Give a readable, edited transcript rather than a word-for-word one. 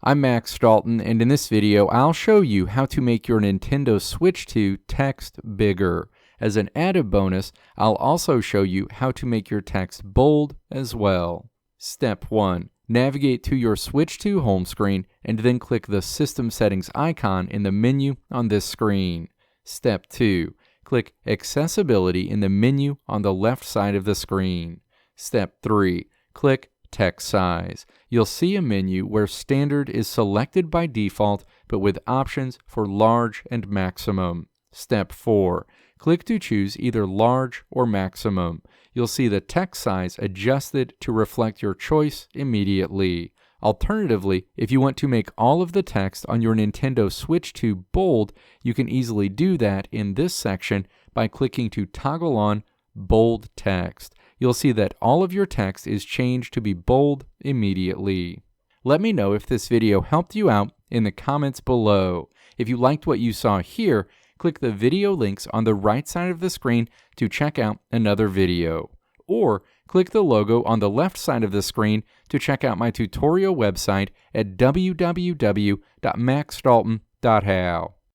I'm Max Dalton, and in this video, I'll show you how to make your Nintendo Switch 2 text bigger. As an added bonus, I'll also show you how to make your text bold as well. Step 1. Navigate to your Switch 2 home screen and then click the System Settings icon in the menu on this screen. Step 2. Click Accessibility in the menu on the left side of the screen. Step 3. Click Text Size. You'll see a menu where Standard is selected by default, but with options for Large and Maximum. Step 4. Click to choose either Large or Maximum. You'll see the text size adjusted to reflect your choice immediately. Alternatively, if you want to make all of the text on your Nintendo Switch 2 bold, you can easily do that in this section by clicking to toggle on Bold Text. You'll see that all of your text is changed to be bold immediately. Let me know if this video helped you out in the comments below. If you liked what you saw here, click the video links on the right side of the screen to check out another video. Or click the logo on the left side of the screen to check out my tutorial website at www.maxdalton.how.